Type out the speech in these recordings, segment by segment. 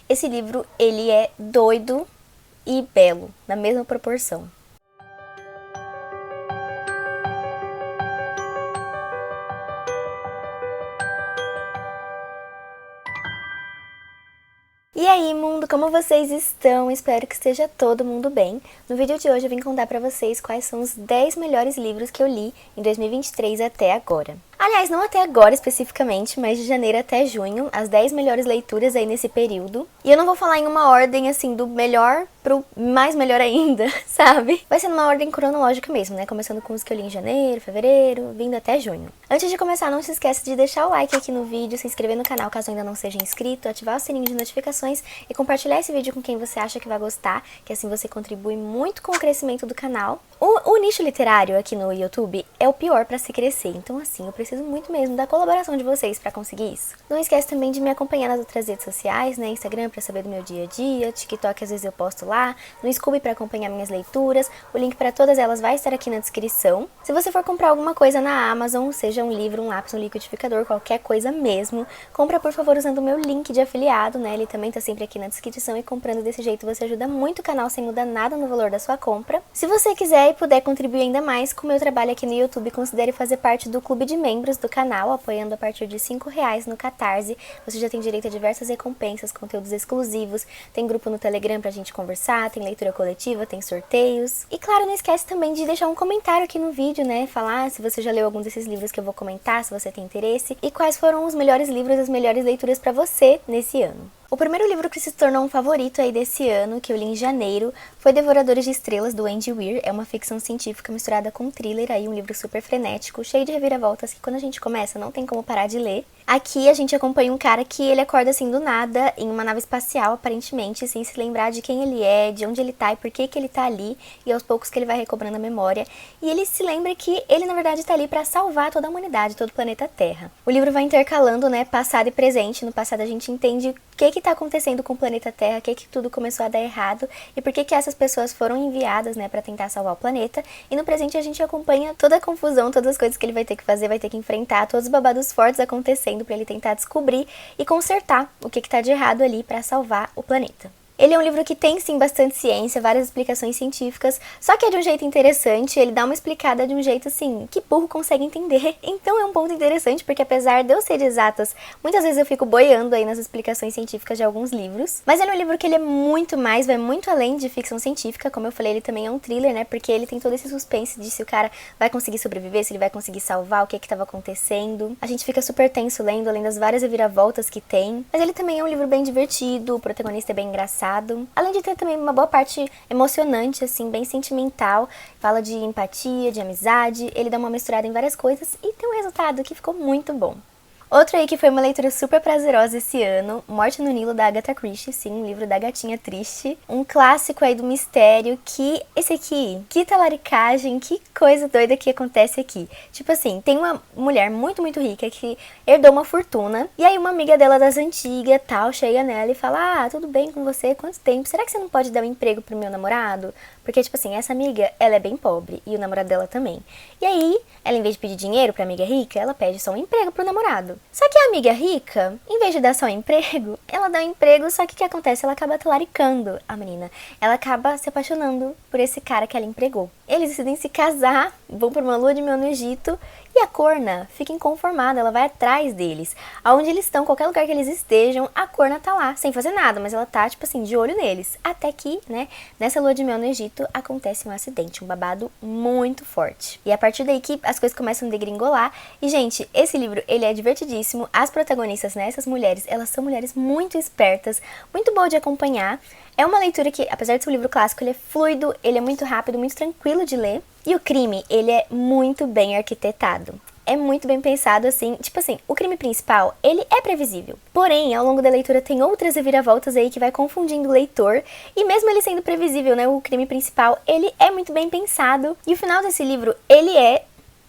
esse livro, ele é doido e belo, na mesma proporção. E aí, mundo, como vocês estão? Espero que esteja todo mundo bem. No vídeo de hoje eu vim contar pra vocês quais são os 10 melhores livros que eu li em 2023 até agora. Aliás, não até agora especificamente, mas de janeiro até junho, as 10 melhores leituras aí nesse período. E eu não vou falar em uma ordem, assim, do melhor pro mais melhor ainda, sabe? Vai ser numa ordem cronológica mesmo, né? Começando com os que eu li em janeiro, fevereiro, vindo até junho. Antes de começar, não se esqueça de deixar o like aqui no vídeo, se inscrever no canal caso ainda não seja inscrito, ativar o sininho de notificações e compartilhar esse vídeo com quem você acha que vai gostar, que assim você contribui muito com o crescimento do canal. O nicho literário aqui no YouTube é o pior pra se crescer, então assim, eu preciso muito mesmo da colaboração de vocês pra conseguir isso. Não esquece também de me acompanhar nas outras redes sociais, né, Instagram pra saber do meu dia a dia, TikTok às vezes eu posto lá, no Scooby pra acompanhar minhas leituras, o link pra todas elas vai estar aqui na descrição. Se você for comprar alguma coisa na Amazon, seja um livro, um lápis, um liquidificador, qualquer coisa mesmo, compra por favor usando o meu link de afiliado, né, ele também tá sempre aqui na descrição e comprando desse jeito você ajuda muito o canal sem mudar nada no valor da sua compra. Se você quiser e puder contribuir ainda mais com o meu trabalho aqui no YouTube, considere fazer parte do clube de membros do canal, apoiando a partir de R$5 no Catarse. Você já tem direito a diversas recompensas, conteúdos exclusivos, tem grupo no Telegram pra gente conversar, tem leitura coletiva, tem sorteios. E claro, não esquece também de deixar um comentário aqui no vídeo, né, falar se você já leu algum desses livros que eu vou comentar, se você tem interesse, e quais foram os melhores livros, as melhores leituras pra você nesse ano. O primeiro livro que se tornou um favorito aí desse ano, que eu li em janeiro, foi Devoradores de Estrelas, do Andy Weir. É uma ficção científica misturada com thriller, aí um livro super frenético, cheio de reviravoltas, que quando a gente começa não tem como parar de ler. Aqui a gente acompanha um cara que ele acorda assim do nada, em uma nave espacial aparentemente, sem se lembrar de quem ele é, de onde ele tá e por que que ele tá ali, e aos poucos que ele vai recobrando a memória. E ele se lembra que ele na verdade tá ali pra salvar toda a humanidade, todo o planeta Terra. O livro vai intercalando, né, passado e presente. No passado a gente entende o que tá acontecendo com o planeta Terra, o que tudo começou a dar errado e por que essas pessoas foram enviadas, né, pra tentar salvar o planeta. E no presente a gente acompanha toda a confusão, todas as coisas que ele vai ter que fazer, vai ter que enfrentar, todos os babados fortes acontecendo pra ele tentar descobrir e consertar o que tá de errado ali pra salvar o planeta. Ele é um livro que tem sim bastante ciência, várias explicações científicas, só que é de um jeito interessante, ele dá uma explicada de um jeito assim, que burro consegue entender. Então é um ponto interessante, porque apesar de eu ser de exatas, muitas vezes eu fico boiando aí nas explicações científicas de alguns livros. Mas ele é um livro que ele é muito mais, vai muito além de ficção científica, como eu falei, ele também é um thriller, né, porque ele tem todo esse suspense de se o cara vai conseguir sobreviver, se ele vai conseguir salvar, o que estava acontecendo. A gente fica super tenso lendo, além das várias reviravoltas que tem. Mas ele também é um livro bem divertido, o protagonista é bem engraçado. Além de ter também uma boa parte emocionante, assim, bem sentimental. Fala de empatia, de amizade, ele dá uma misturada em várias coisas e tem um resultado que ficou muito bom. Outro aí que foi uma leitura super prazerosa esse ano, Morte no Nilo, da Agatha Christie, sim, um livro da gatinha triste. Um clássico aí do mistério que, esse aqui, que talaricagem, que coisa doida que acontece aqui. Tipo assim, tem uma mulher muito, muito rica que herdou uma fortuna, e aí uma amiga dela das antigas, tal, chega nela e fala, ah, tudo bem com você? Quanto tempo? Será que você não pode dar um emprego pro meu namorado? Porque, tipo assim, essa amiga, ela é bem pobre, e o namorado dela também. E aí, ela em vez de pedir dinheiro pra amiga rica, ela pede só um emprego pro namorado. Só que a amiga rica, em vez de dar só um emprego, ela dá um emprego, só que o que acontece? Ela acaba talaricando a menina. Ela acaba se apaixonando por esse cara que ela empregou. Eles decidem se casar, vão pra uma lua de mel no Egito, e a corna fica inconformada, ela vai atrás deles. Aonde eles estão, qualquer lugar que eles estejam, a corna tá lá, sem fazer nada, mas ela tá, tipo assim, de olho neles. Até que, né, nessa lua de mel no Egito, acontece um acidente, um babado muito forte. E a partir daí que as coisas começam a degringolar. E, gente, esse livro, ele é divertidíssimo. As protagonistas, né, essas mulheres, elas são mulheres muito espertas, muito boa de acompanhar. É uma leitura que, apesar de ser um livro clássico, ele é fluido, ele é muito rápido, muito tranquilo de ler. E o crime, ele é muito bem arquitetado. É muito bem pensado, assim, tipo assim, o crime principal, ele é previsível. Porém, ao longo da leitura tem outras reviravoltas aí que vai confundindo o leitor. E mesmo ele sendo previsível, né, o crime principal, ele é muito bem pensado. E o final desse livro, ele é,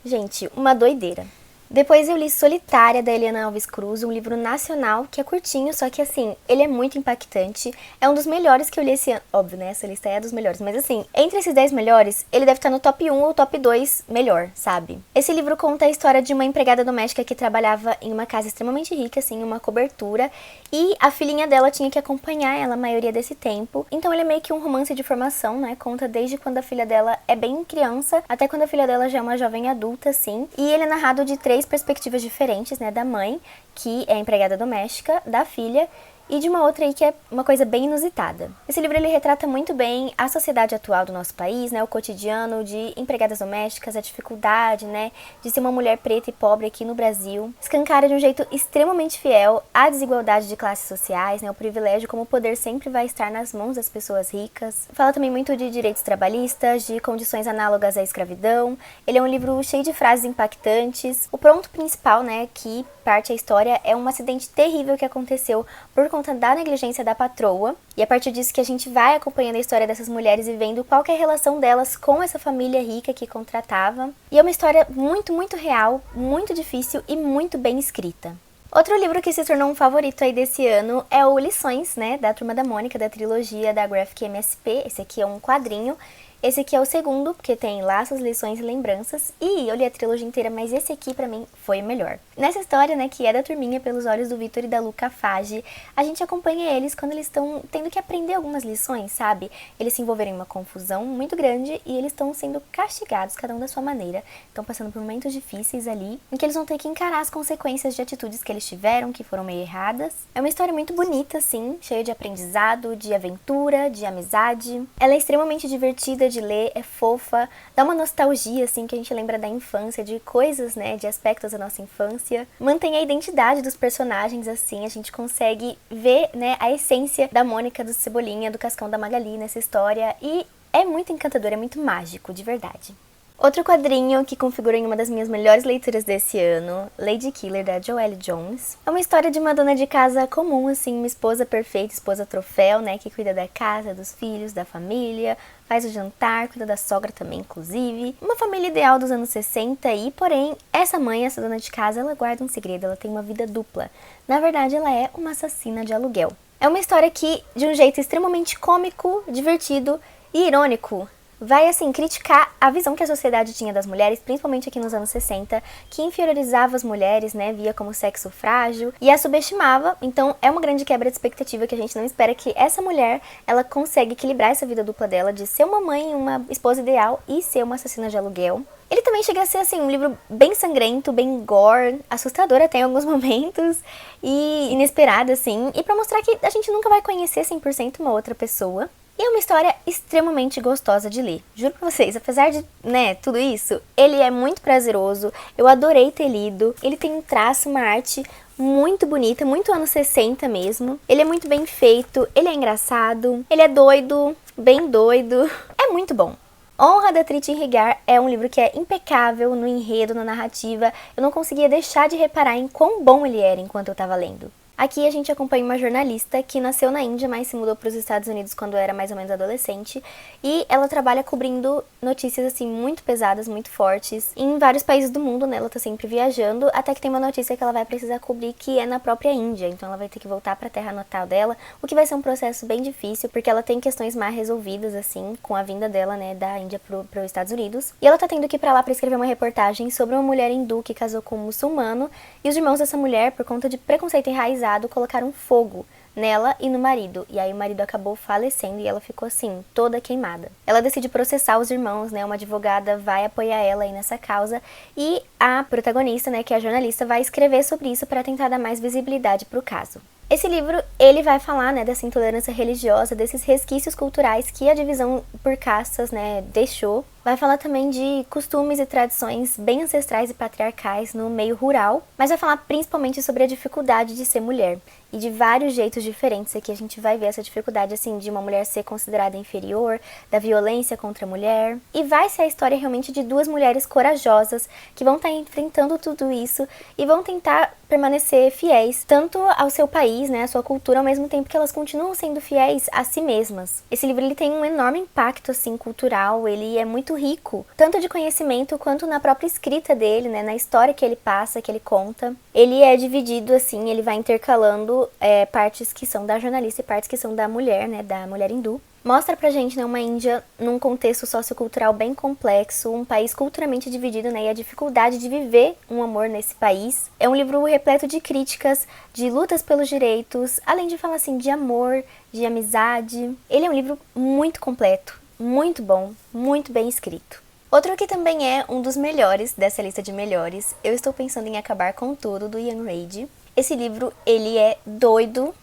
gente, uma doideira. Depois eu li Solitária, da Eliana Alves Cruz, um livro nacional que é curtinho, só que assim, ele é muito impactante. É um dos melhores que eu li esse ano. Óbvio, né? Essa lista é dos melhores, mas assim, entre esses 10 melhores, ele deve estar no top 1 ou top 2 melhor, sabe? Esse livro conta a história de uma empregada doméstica que trabalhava em uma casa extremamente rica, assim, uma cobertura, e a filhinha dela tinha que acompanhar ela a maioria desse tempo. Então ele é meio que um romance de formação, né? Conta desde quando a filha dela é bem criança até quando a filha dela já é uma jovem adulta, assim. E ele é narrado de 3 perspectivas diferentes, né? Da mãe, que é empregada doméstica, da filha e de uma outra aí que é uma coisa bem inusitada. Esse livro ele retrata muito bem a sociedade atual do nosso país, né, o cotidiano de empregadas domésticas, a dificuldade, né, de ser uma mulher preta e pobre aqui no Brasil. Escancara de um jeito extremamente fiel a desigualdade de classes sociais, né, o privilégio como o poder sempre vai estar nas mãos das pessoas ricas. Fala também muito de direitos trabalhistas, de condições análogas à escravidão. Ele é um livro cheio de frases impactantes. O ponto principal, né, que parte a história é um acidente terrível que aconteceu por conta da negligência da patroa, e a partir disso que a gente vai acompanhando a história dessas mulheres e vendo qual que é a relação delas com essa família rica que contratava. E é uma história muito, muito real, muito difícil e muito bem escrita. Outro livro que se tornou um favorito aí desse ano é o Lições, né, da Turma da Mônica, da trilogia da Graphic MSP. Esse aqui é um quadrinho. Esse aqui é o segundo, porque tem Laços, Lições e Lembranças, e eu li a trilogia inteira, mas esse aqui pra mim foi o melhor. Nessa história, né, que é da turminha pelos olhos do Vitor e da Luca Fage, a gente acompanha eles quando eles estão tendo que aprender algumas lições, sabe? Eles se envolveram em uma confusão muito grande e eles estão sendo castigados, cada um da sua maneira. Estão passando por momentos difíceis ali, em que eles vão ter que encarar as consequências de atitudes que eles tiveram, que foram meio erradas. É uma história muito bonita, assim, cheia de aprendizado, de aventura, de amizade. Ela é extremamente divertida de ler, é fofa, dá uma nostalgia, assim, que a gente lembra da infância, de coisas, né, de aspectos da nossa infância. Mantém a identidade dos personagens, assim, a gente consegue ver, né, a essência da Mônica, do Cebolinha, do Cascão, da Magali nessa história, e é muito encantador, é muito mágico, de verdade. Outro quadrinho que configura em uma das minhas melhores leituras desse ano, Lady Killer, da Joelle Jones. É uma história de uma dona de casa comum, assim, uma esposa perfeita, esposa troféu, né, que cuida da casa, dos filhos, da família, faz o jantar, cuida da sogra também, inclusive. Uma família ideal dos anos 60 e, porém, essa mãe, essa dona de casa, ela guarda um segredo, ela tem uma vida dupla. Na verdade, ela é uma assassina de aluguel. É uma história que, de um jeito extremamente cômico, divertido e irônico, vai, assim, criticar a visão que a sociedade tinha das mulheres, principalmente aqui nos anos 60, que inferiorizava as mulheres, né, via como sexo frágil e a subestimava. Então é uma grande quebra de expectativa que a gente não espera que essa mulher, ela consegue equilibrar essa vida dupla dela de ser uma mãe, uma esposa ideal e ser uma assassina de aluguel. Ele também chega a ser, assim, um livro bem sangrento, bem gore, assustador até em alguns momentos e inesperado, assim, e pra mostrar que a gente nunca vai conhecer 100% uma outra pessoa. E é uma história extremamente gostosa de ler. Juro pra vocês, apesar de, né, tudo isso, ele é muito prazeroso, eu adorei ter lido. Ele tem um traço, uma arte muito bonita, muito anos 60 mesmo. Ele é muito bem feito, ele é engraçado, ele é doido, bem doido. É muito bom. Honra, da Trity Rigar é um livro que é impecável no enredo, na narrativa. Eu não conseguia deixar de reparar em quão bom ele era enquanto eu tava lendo. Aqui a gente acompanha uma jornalista que nasceu na Índia, mas se mudou para os Estados Unidos quando era mais ou menos adolescente. E ela trabalha cobrindo notícias, assim, muito pesadas, muito fortes. Em vários países do mundo, né? Ela tá sempre viajando, até que tem uma notícia que ela vai precisar cobrir que é na própria Índia. Então ela vai ter que voltar para a terra natal dela, o que vai ser um processo bem difícil, porque ela tem questões mal resolvidas, assim, com a vinda dela, né, da Índia para os Estados Unidos. E ela tá tendo que ir para lá para escrever uma reportagem sobre uma mulher hindu que casou com um muçulmano. E os irmãos dessa mulher, por conta de preconceito enraizado, colocaram fogo nela e no marido, e aí o marido acabou falecendo e ela ficou assim, toda queimada. Ela decide processar os irmãos, né, uma advogada vai apoiar ela aí nessa causa, e a protagonista, né, que é a jornalista, vai escrever sobre isso para tentar dar mais visibilidade pro caso. Esse livro, ele vai falar, né, dessa intolerância religiosa, desses resquícios culturais que a divisão por castas, né, deixou. Vai falar também de costumes e tradições bem ancestrais e patriarcais no meio rural, mas vai falar principalmente sobre a dificuldade de ser mulher e de vários jeitos diferentes aqui a gente vai ver essa dificuldade, assim, de uma mulher ser considerada inferior, da violência contra a mulher. E vai ser a história realmente de duas mulheres corajosas que vão estar enfrentando tudo isso e vão tentar permanecer fiéis tanto ao seu país, né, à sua cultura, ao mesmo tempo que elas continuam sendo fiéis a si mesmas. Esse livro, ele tem um enorme impacto, assim, cultural, ele é muito rico, tanto de conhecimento quanto na própria escrita dele, né, na história que ele passa, que ele conta. Ele é dividido assim, ele vai intercalando partes que são da jornalista e partes que são da mulher, né, da mulher hindu. Mostra pra gente, né, uma Índia num contexto sociocultural bem complexo, um país culturalmente dividido, né, e a dificuldade de viver um amor nesse país. É um livro repleto de críticas, de lutas pelos direitos, além de falar assim de amor, de amizade. Ele é um livro muito completo, muito bom, muito bem escrito. Outro que também é um dos melhores dessa lista de melhores, Eu Estou Pensando em Acabar com Tudo, do Ian Reid. Esse livro, ele é doido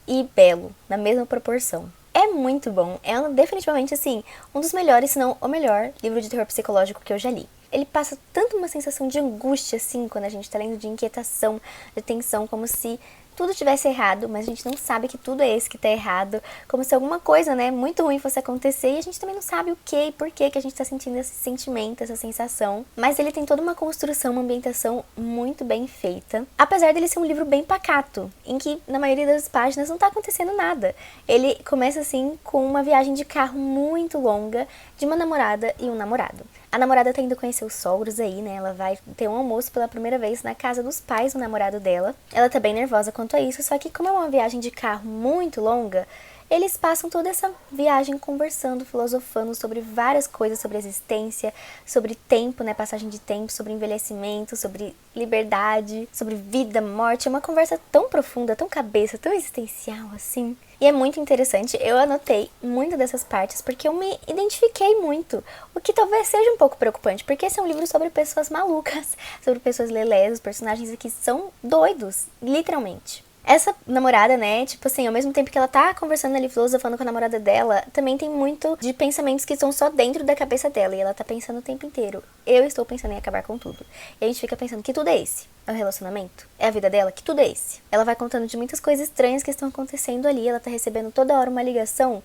e belo, na mesma proporção. É muito bom, é definitivamente assim, um dos melhores, se não o melhor livro de terror psicológico que eu já li. Ele passa tanto uma sensação de angústia, assim, quando a gente tá lendo, de inquietação, de tensão, como se tudo tivesse errado, mas a gente não sabe que tudo é esse que tá errado, como se alguma coisa, né, muito ruim fosse acontecer e a gente também não sabe o que e por que a gente tá sentindo esse sentimento, essa sensação. Mas ele tem toda uma construção, uma ambientação muito bem feita, apesar dele ser um livro bem pacato, em que na maioria das páginas não tá acontecendo nada. Ele começa assim com uma viagem de carro muito longa de uma namorada e um namorado. A namorada tá indo conhecer os sogros aí, né? Ela vai ter um almoço pela primeira vez na casa dos pais do namorado dela. Ela tá bem nervosa quanto a isso, só que como é uma viagem de carro muito longa, eles passam toda essa viagem conversando, filosofando sobre várias coisas, sobre existência, sobre tempo, né? Passagem de tempo, sobre envelhecimento, sobre liberdade, sobre vida, morte. É uma conversa tão profunda, tão cabeça, tão existencial, assim. E é muito interessante, eu anotei muito dessas partes porque eu me identifiquei muito, o que talvez seja um pouco preocupante, porque esse é um livro sobre pessoas malucas, sobre pessoas lelés, os personagens aqui são doidos, literalmente. Essa namorada, né, tipo assim, ao mesmo tempo que ela tá conversando ali, filosofando com a namorada dela, também tem muito de pensamentos que estão só dentro da cabeça dela, e ela tá pensando o tempo inteiro, eu estou pensando em acabar com tudo. E a gente fica pensando, que tudo é esse? É o relacionamento? É a vida dela? Que tudo é esse? Ela vai contando de muitas coisas estranhas que estão acontecendo ali, ela tá recebendo toda hora uma ligação,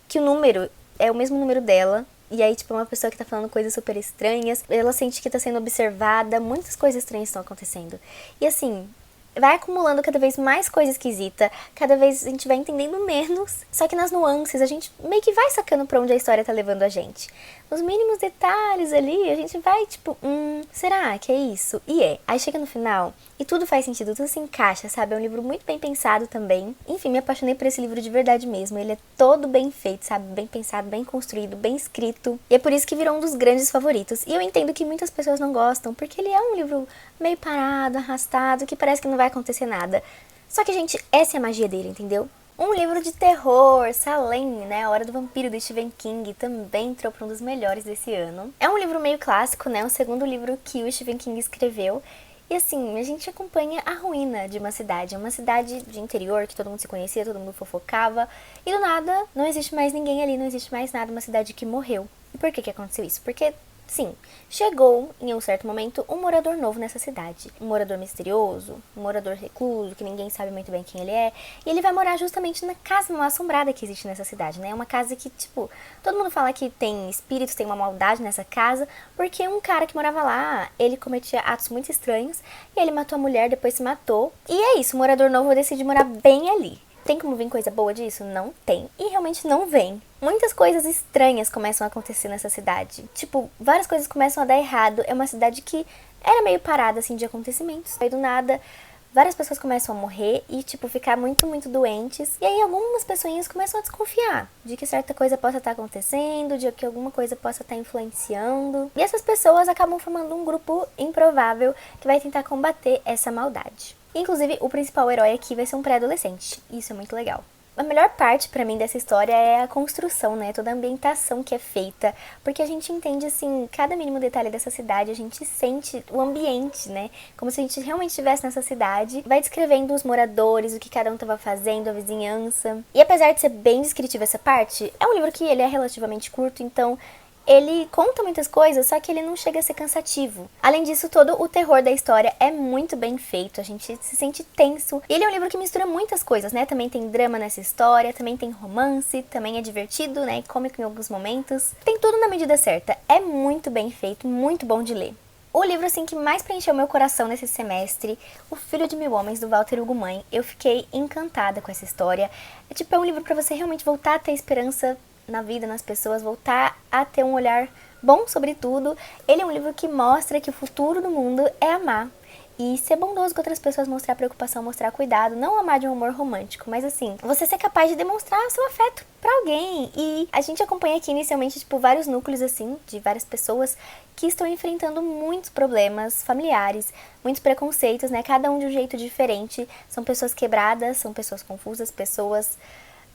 que o número é o mesmo número dela, e aí, tipo, uma pessoa que tá falando coisas super estranhas, ela sente que tá sendo observada, muitas coisas estranhas estão acontecendo. E assim, vai acumulando cada vez mais coisa esquisita, cada vez a gente vai entendendo menos, só que nas nuances a gente meio que vai sacando pra onde a história tá levando a gente. Nos mínimos detalhes ali, a gente vai tipo, será que é isso? E é. Aí chega no final e tudo faz sentido, tudo se encaixa, sabe? É um livro muito bem pensado também. Enfim, me apaixonei por esse livro de verdade mesmo. Ele é todo bem feito, sabe? Bem pensado, bem construído, bem escrito. E é por isso que virou um dos grandes favoritos. E eu entendo que muitas pessoas não gostam, porque ele é um livro meio parado, arrastado, que parece que não vai acontecer nada. Só que, gente, essa é a magia dele, entendeu? Um livro de terror, Salem, né? A Hora do Vampiro, do Stephen King, também entrou para um dos melhores desse ano. É um livro meio clássico, né? O segundo livro que o Stephen King escreveu. E assim, a gente acompanha a ruína de uma cidade de interior, que todo mundo se conhecia, todo mundo fofocava. E do nada, não existe mais ninguém ali, não existe mais nada, uma cidade que morreu. E por que aconteceu isso? Porque sim, chegou em um certo momento um morador novo nessa cidade. Um morador misterioso, um morador recluso, que ninguém sabe muito bem quem ele é. E ele vai morar justamente na casa mal assombrada que existe nessa cidade, né? Uma casa que, tipo, todo mundo fala que tem espíritos, tem uma maldade nessa casa, porque um cara que morava lá, ele cometia atos muito estranhos, e ele matou a mulher, depois se matou. E é isso, o morador novo decide morar bem ali. Tem como vir coisa boa disso? Não tem. E realmente não vem. Muitas coisas estranhas começam a acontecer nessa cidade. Tipo, várias coisas começam a dar errado. É uma cidade que era meio parada, assim, de acontecimentos. Aí, do nada, várias pessoas começam a morrer e, tipo, ficar muito, muito doentes. E aí, algumas pessoinhas começam a desconfiar de que certa coisa possa estar acontecendo, de que alguma coisa possa estar influenciando. E essas pessoas acabam formando um grupo improvável que vai tentar combater essa maldade. Inclusive, o principal herói aqui vai ser um pré-adolescente. Isso é muito legal. A melhor parte pra mim dessa história é a construção, né? Toda a ambientação que é feita, porque a gente entende, assim, cada mínimo detalhe dessa cidade, a gente sente o ambiente, né? Como se a gente realmente estivesse nessa cidade. Vai descrevendo os moradores, o que cada um tava fazendo, a vizinhança. E apesar de ser bem descritiva essa parte, é um livro que ele é relativamente curto, então ele conta muitas coisas, só que ele não chega a ser cansativo. Além disso, todo o terror da história é muito bem feito, a gente se sente tenso. E ele é um livro que mistura muitas coisas, né? Também tem drama nessa história, também tem romance, também é divertido, né? E cômico em alguns momentos. Tem tudo na medida certa. É muito bem feito, muito bom de ler. O livro, assim, que mais preencheu meu coração nesse semestre, O Filho de Mil Homens, do Walter Hugo Mãe. Eu fiquei encantada com essa história. É um livro pra você realmente voltar a ter esperança na vida, nas pessoas, voltar a ter um olhar bom sobre tudo. Ele é um livro que mostra que o futuro do mundo é amar. E ser bondoso com outras pessoas, mostrar preocupação, mostrar cuidado, não amar de um amor romântico, mas assim, você ser capaz de demonstrar seu afeto pra alguém. E a gente acompanha aqui inicialmente, tipo, vários núcleos assim, de várias pessoas que estão enfrentando muitos problemas familiares, muitos preconceitos, né? Cada um de um jeito diferente. São pessoas quebradas, são pessoas confusas, pessoas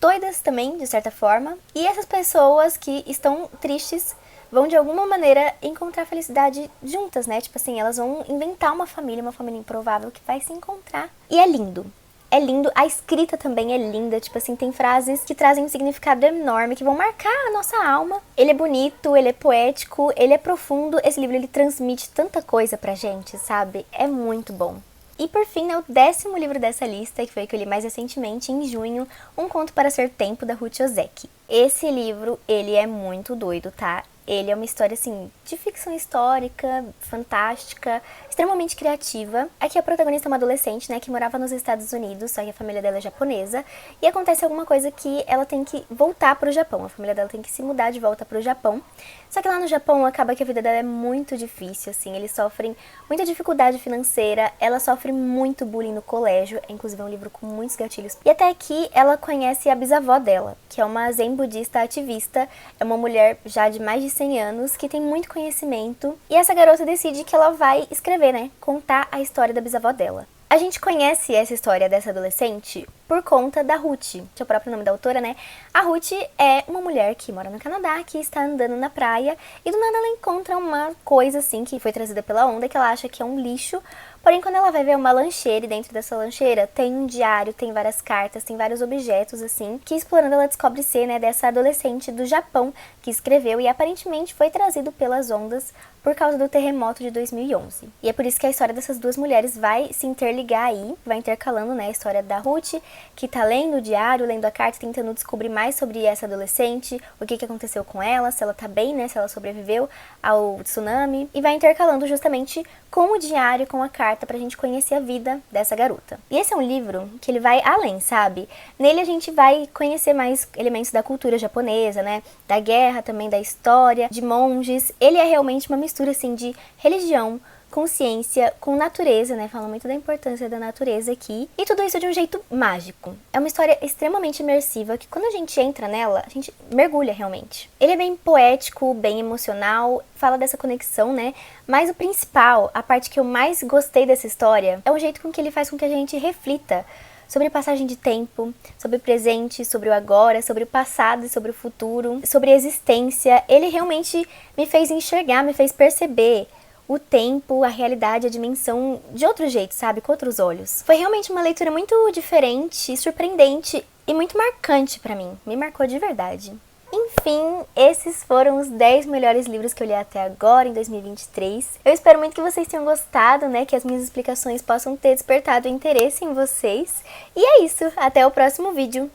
doidas também, de certa forma. E essas pessoas que estão tristes vão de alguma maneira encontrar felicidade juntas, né? Tipo assim, elas vão inventar uma família improvável que vai se encontrar. E é lindo. É lindo, a escrita também é linda, tipo assim, tem frases que trazem um significado enorme, que vão marcar a nossa alma. Ele é bonito, ele é poético, ele é profundo, esse livro ele transmite tanta coisa pra gente, sabe? É muito bom. E por fim, né, o 10º livro dessa lista, que foi o que eu li mais recentemente, em junho, Um Conto para Ser Tempo, da Ruth Ozeki. Esse livro, ele é muito doido, tá? Ele é uma história, assim, de ficção histórica, fantástica, extremamente criativa. Aqui a protagonista é uma adolescente, né, que morava nos Estados Unidos, só que a família dela é japonesa, e acontece alguma coisa que ela tem que voltar pro Japão. A família dela tem que se mudar de volta pro Japão. Só que lá no Japão acaba que a vida dela é muito difícil, assim, eles sofrem muita dificuldade financeira, ela sofre muito bullying no colégio, inclusive é um livro com muitos gatilhos. E até aqui ela conhece a bisavó dela, que é uma zen budista ativista, é uma mulher já de mais de 100 anos, que tem muito conhecimento, e essa garota decide que ela vai escrever, né, contar a história da bisavó dela. A gente conhece essa história dessa adolescente por conta da Ruth, que é o próprio nome da autora, né? A Ruth é uma mulher que mora no Canadá, que está andando na praia e do nada ela encontra uma coisa assim que foi trazida pela onda, que ela acha que é um lixo. Porém, quando ela vai ver uma lancheira e dentro dessa lancheira tem um diário, tem várias cartas, tem vários objetos assim, que explorando ela descobre ser, né, dessa adolescente do Japão que escreveu e aparentemente foi trazido pelas ondas por causa do terremoto de 2011. E é por isso que a história dessas duas mulheres vai se interligar aí, vai intercalando, né, a história da Ruth, que tá lendo o diário, lendo a carta, tentando descobrir mais sobre essa adolescente, o que aconteceu com ela, se ela tá bem, né, se ela sobreviveu ao tsunami, e vai intercalando justamente com o diário, com a carta, pra gente conhecer a vida dessa garota. E esse é um livro que ele vai além, sabe? Nele a gente vai conhecer mais elementos da cultura japonesa, né, da guerra, também da história, de monges. Ele é realmente uma mistura, assim, de religião, com ciência, com natureza, né? Fala muito da importância da natureza aqui. E tudo isso de um jeito mágico. É uma história extremamente imersiva, que quando a gente entra nela, a gente mergulha realmente. Ele é bem poético, bem emocional, fala dessa conexão, né? Mas o principal, a parte que eu mais gostei dessa história, é o jeito com que ele faz com que a gente reflita sobre passagem de tempo, sobre o presente, sobre o agora, sobre o passado e sobre o futuro, sobre a existência. Ele realmente me fez enxergar, me fez perceber o tempo, a realidade, a dimensão de outro jeito, sabe? Com outros olhos. Foi realmente uma leitura muito diferente, surpreendente e muito marcante pra mim. Me marcou de verdade. Enfim, esses foram os 10 melhores livros que eu li até agora, em 2023. Eu espero muito que vocês tenham gostado, né? Que as minhas explicações possam ter despertado interesse em vocês. E é isso, até o próximo vídeo.